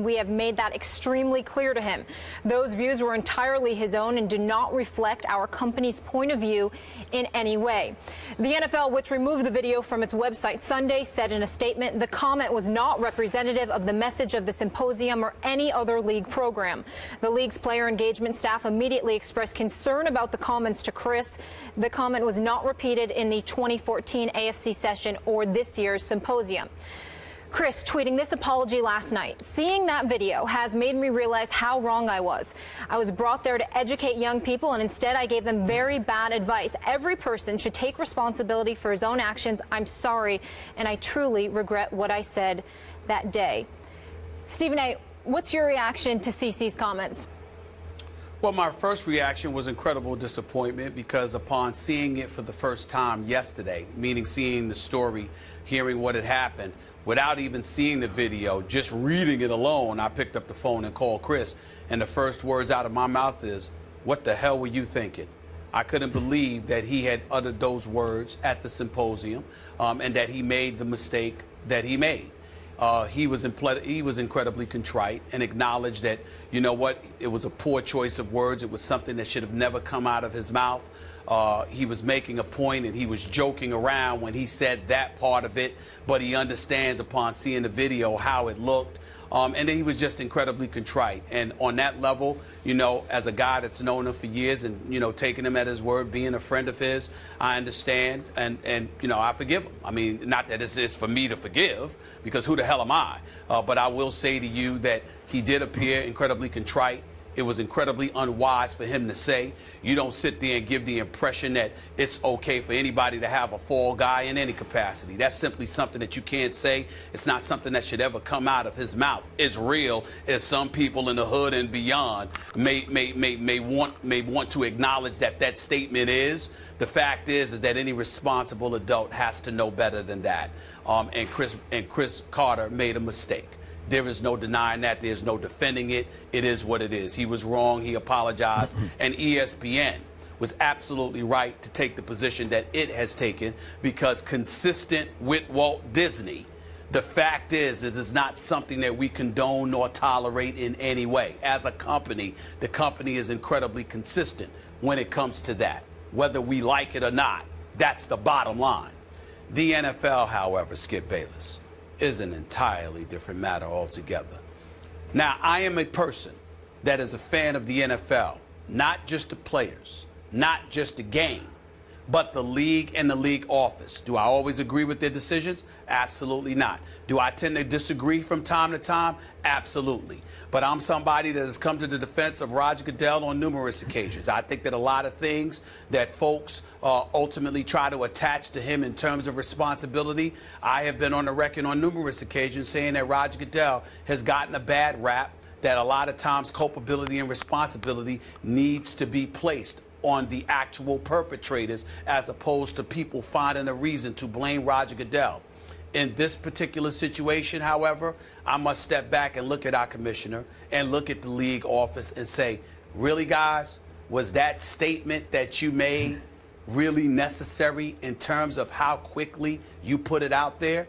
We have made that extremely clear to him. Those views were entirely his own and do not reflect our company's point of view in any way. The NFL, which removed the video from its website Sunday, said in a statement the comment was not representative of the message of the symposium or any other league program. The league's player engagement staff immediately expressed concern about the comments to Cris. The comment was not repeated in the 2014 AFC session or this year's symposium. Cris tweeting this apology last night. Seeing that video has made me realize how wrong I was. I was brought there to educate young people, and instead I gave them very bad advice. Every person should take responsibility for his own actions. I'm sorry, and I truly regret what I said that day. Stephen A., what's your reaction to CC's comments? Well, my first reaction was incredible disappointment because upon seeing it for the first time yesterday, meaning seeing the story, hearing what had happened, without even seeing the video, just reading it alone, I picked up the phone and called Cris, and the first words out of my mouth is, "What the hell were you thinking?" I couldn't believe that he had uttered those words at the symposium and that he made the mistake that he made. He was incredibly contrite and acknowledged that, you know what, it was a poor choice of words. It was something that should have never come out of his mouth. He was making a point and he was joking around when he said that part of it, but he understands upon seeing the video how it looked. And then he was just incredibly contrite. And on that level, you know, as a guy that's known him for years and, you know, taking him at his word, being a friend of his, I understand. And you know, I forgive him. I mean, not that this is for me to forgive, because who the hell am I? But I will say to you that he did appear incredibly contrite. It was incredibly unwise for him to say. You don't sit there and give the impression that it's okay for anybody to have a fall guy in any capacity. That's simply something that you can't say. It's not something that should ever come out of his mouth. It's real, as some people in the hood and beyond may want to acknowledge that that statement is. The fact is that any responsible adult has to know better than that. And Cris Carter made a mistake. There is no denying that. There's no defending it. It is what it is. He was wrong. He apologized. And ESPN was absolutely right to take the position that it has taken, because consistent with Walt Disney, the fact is it is not something that we condone nor tolerate in any way. As a company, the company is incredibly consistent when it comes to that, whether we like it or not. That's the bottom line. The NFL, however, Skip Bayless, is an entirely different matter altogether. Now, I am a person that is a fan of the NFL, not just the players, not just the game, but the league and the league office. Do I always agree with their decisions? Absolutely not. Do I tend to disagree from time to time? Absolutely. But I'm somebody that has come to the defense of Roger Goodell on numerous occasions. I think that a lot of things that folks ultimately try to attach to him in terms of responsibility, I have been on the record on numerous occasions saying that Roger Goodell has gotten a bad rap, that a lot of times culpability and responsibility needs to be placed on the actual perpetrators as opposed to people finding a reason to blame Roger Goodell. In this particular situation, however, I must step back and look at our commissioner and look at the league office and say, really, guys, was that statement that you made really necessary in terms of how quickly you put it out there?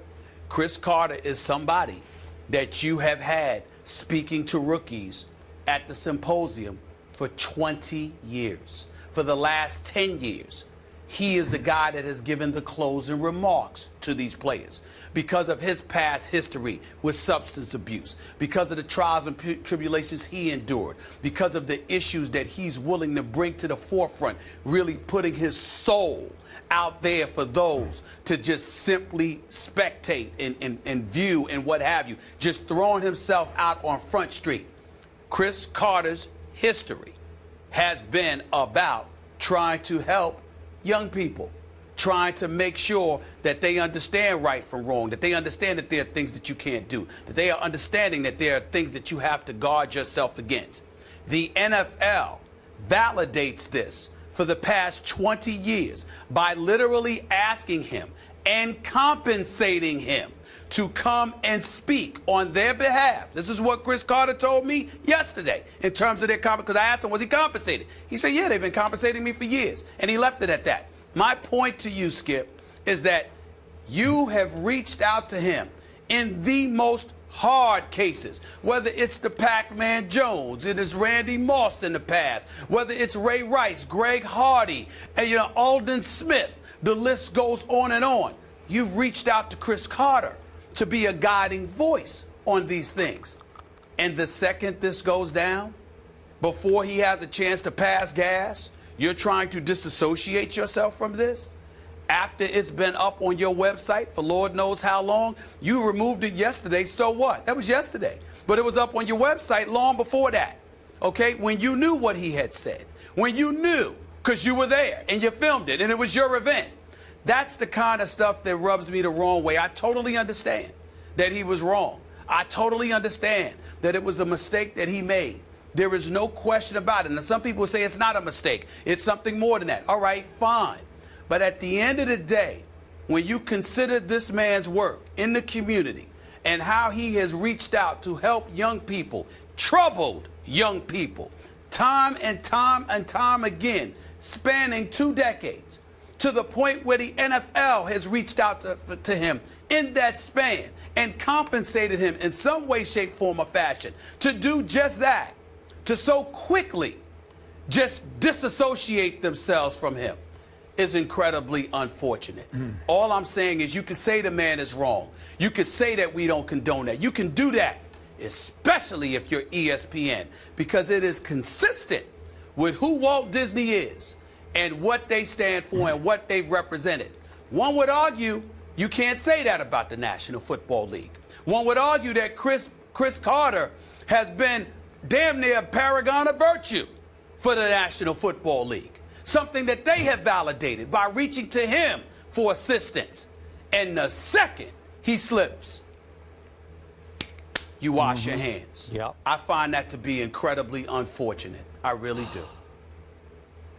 Cris Carter is somebody that you have had speaking to rookies at the symposium for 20 years. For the last 10 years, he is the guy that has given the closing remarks to these players because of his past history with substance abuse, because of the trials and tribulations he endured, because of the issues that he's willing to bring to the forefront, really putting his soul out there for those to just simply spectate and view and what have you, just throwing himself out on Front Street. Cris Carter's history has been about trying to help young people, trying to make sure that they understand right from wrong, that they understand that there are things that you can't do, that they are understanding that there are things that you have to guard yourself against. The NFL validates this for the past 20 years by literally asking him and compensating him to come and speak on their behalf. This is what Cris Carter told me yesterday in terms of their compensation, because I asked him, was he compensated? He said, yeah, they've been compensating me for years, and he left it at that. My point to you, Skip, is that you have reached out to him in the most hard cases, whether it's the Pac-Man Jones, it is Randy Moss in the past, whether it's Ray Rice, Greg Hardy, and Alden Smith, the list goes on and on. You've reached out to Cris Carter to be a guiding voice on these things. And the second this goes down, before he has a chance to pass gas, you're trying to disassociate yourself from this? After it's been up on your website for Lord knows how long, you removed it yesterday, so what? That was yesterday. But it was up on your website long before that, okay? When you knew what he had said, when you knew, because you were there and you filmed it and it was your event. That's the kind of stuff that rubs me the wrong way. I totally understand that he was wrong. I totally understand that it was a mistake that he made. There is no question about it. Now, some people say it's not a mistake. It's something more than that. All right, fine. But at the end of the day, when you consider this man's work in the community and how he has reached out to help young people, troubled young people, time and time and time again, spanning 2 decades, to the point where the NFL has reached out to him in that span and compensated him in some way, shape, form, or fashion to do just that, to so quickly just disassociate themselves from him, is incredibly unfortunate. All I'm saying is you can say the man is wrong. You could say that we don't condone that. You can do that, especially if you're ESPN, because it is consistent with who Walt Disney is and what they stand for and what they've represented. One would argue you can't say that about the National Football League. One would argue that Cris Carter has been damn near a paragon of virtue for the National Football League, something that they have validated by reaching to him for assistance. And the second he slips, you wash your hands. Yep. I find that to be incredibly unfortunate. I really do.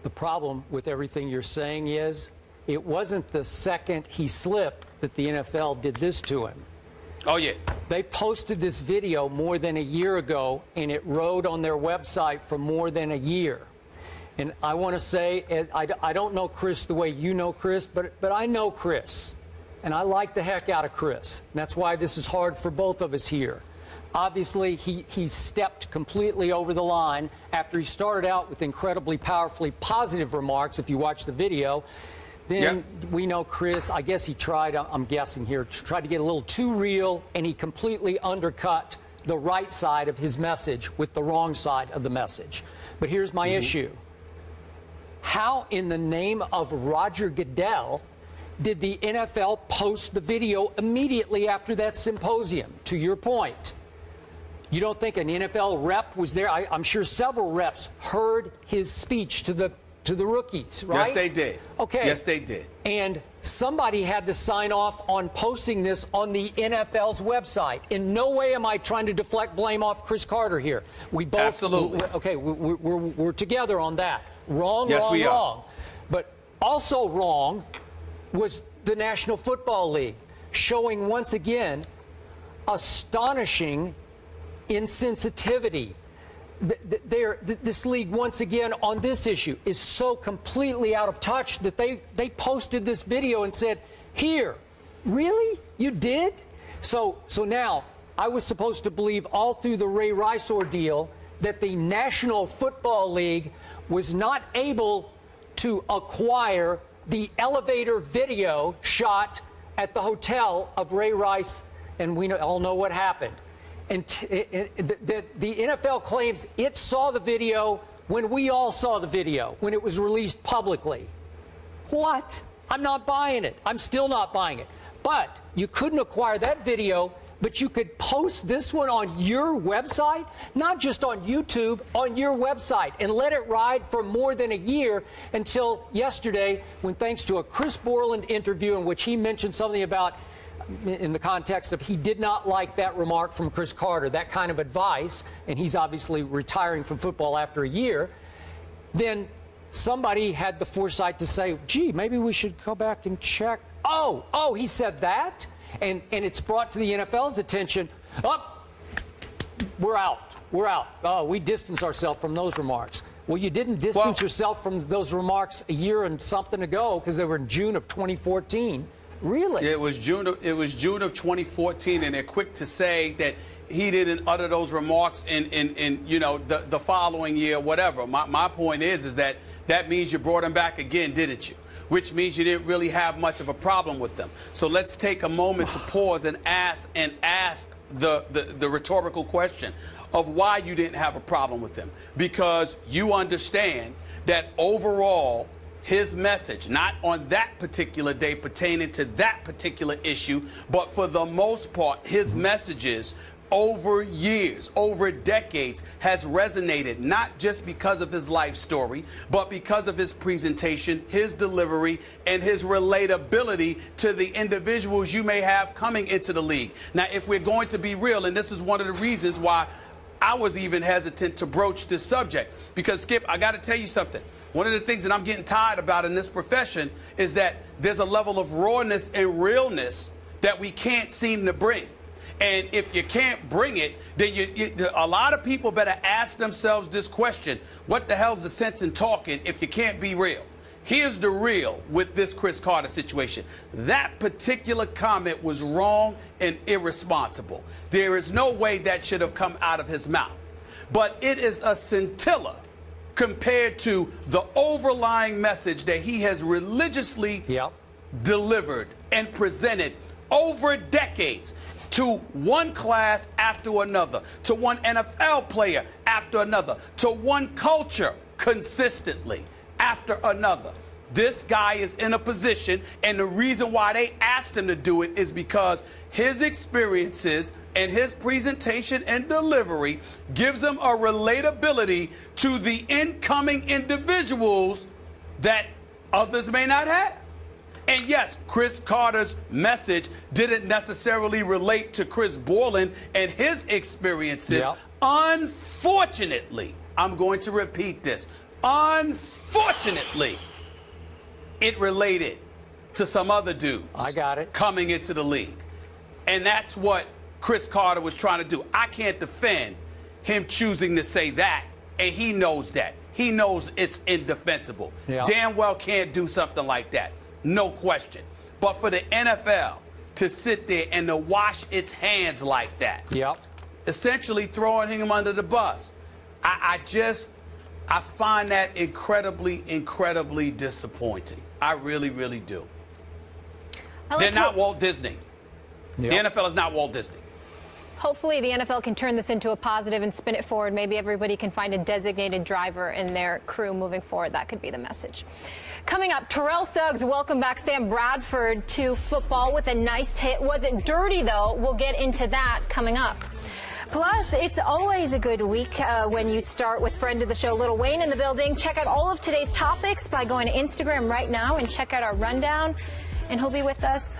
The problem with everything you're saying is it wasn't the second he slipped that the NFL did this to him. Oh, yeah. They posted this video more than a year ago, and it rode on their website for more than a year. And I want to say, I don't know Cris the way you know Cris, but I know Cris. And I like the heck out of Cris. And that's why this is hard for both of us here. Obviously, he stepped completely over the line after he started out with incredibly powerfully positive remarks, if you watch the video. Then we know Cris, I guess he tried, I'm guessing here, tried to get a little too real, and he completely undercut the right side of his message with the wrong side of the message. But here's my issue. How in the name of Roger Goodell did the NFL post the video immediately after that symposium? To your point, you don't think an NFL rep was there? I'm sure several reps heard his speech to the rookies, right? Yes, they did. Okay. Yes, they did. And somebody had to sign off on posting this on the NFL's website. In no way am I trying to deflect blame off Cris Carter here. We both, absolutely. Okay, we're together on that. Wrong, yes, wrong, we wrong. Are. But also wrong was the National Football League showing once again astonishing insensitivity. This league, once again, on this issue, is so completely out of touch that they posted this video and said, here, really? You did? So now, I was supposed to believe all through the Ray Rice ordeal that the National Football League was not able to acquire the elevator video shot at the hotel of Ray Rice, and we all know what happened. And the NFL claims it saw the video when we all saw the video, when it was released publicly. What? I'm not buying it. I'm still not buying it. But you couldn't acquire that video, but you could post this one on your website, not just on YouTube, on your website, and let it ride for more than a year until yesterday, when thanks to a Chris Borland interview in which he mentioned something about, in the context of he did not like that remark from Cris Carter, that kind of advice, and he's obviously retiring from football after a year, then somebody had the foresight to say, gee, maybe we should go back and check. Oh, he said that? And it's brought to the NFL's attention, we're out. Oh, we distance ourselves from those remarks. Well, you didn't distance yourself from those remarks a year and something ago because they were in June of 2014. Really? It was June of 2014, and they're quick to say that he didn't utter those remarks in you know, the following year, whatever. My point is that means you brought him back again, didn't you? Which means you didn't really have much of a problem with them. So let's take a moment to pause and ask the rhetorical question of why you didn't have a problem with them. Because you understand that overall, his message, not on that particular day pertaining to that particular issue, but for the most part, his messages over years, over decades, has resonated, not just because of his life story, but because of his presentation, his delivery, and his relatability to the individuals you may have coming into the league. Now, if we're going to be real, and this is one of the reasons why I was even hesitant to broach this subject, because, Skip, I got to tell you something. One of the things that I'm getting tired about in this profession is that there's a level of rawness and realness that we can't seem to bring. And if you can't bring it, then a lot of people better ask themselves this question: what the hell's the sense in talking if you can't be real? Here's the real with this Cris Carter situation. That particular comment was wrong and irresponsible. There is no way that should have come out of his mouth. But it is a scintilla compared to the overlying message that he has religiously delivered and presented over decades, to one class after another, to one NFL player after another, to one culture consistently after another. This guy is in a position, and the reason why they asked him to do it is because his experiences and his presentation and delivery gives him a relatability to the incoming individuals that others may not have. And yes, Cris Carter's message didn't necessarily relate to Chris Borland and his experiences. Unfortunately, I'm going to repeat this. Unfortunately, it related to some other dudes. I got it. Coming into the league. And that's what Cris Carter was trying to do. I can't defend him choosing to say that, and he knows that. He knows it's indefensible. Damn well can't do something like that. No question. But for the NFL to sit there and to wash its hands like that, essentially throwing him under the bus, I find that incredibly, incredibly disappointing. I really, really do. They're not Walt Disney. The NFL is not Walt Disney. Hopefully the NFL can turn this into a positive and spin it forward. Maybe everybody can find a designated driver in their crew moving forward. That could be the message. Coming up, Terrell Suggs welcomed back Sam Bradford to football with a nice hit. Was it dirty, though? We'll get into that coming up. Plus, it's always a good week when you start with friend of the show, Lil Wayne, in the building. Check out all of today's topics by going to Instagram right now and check out our rundown. And he'll be with us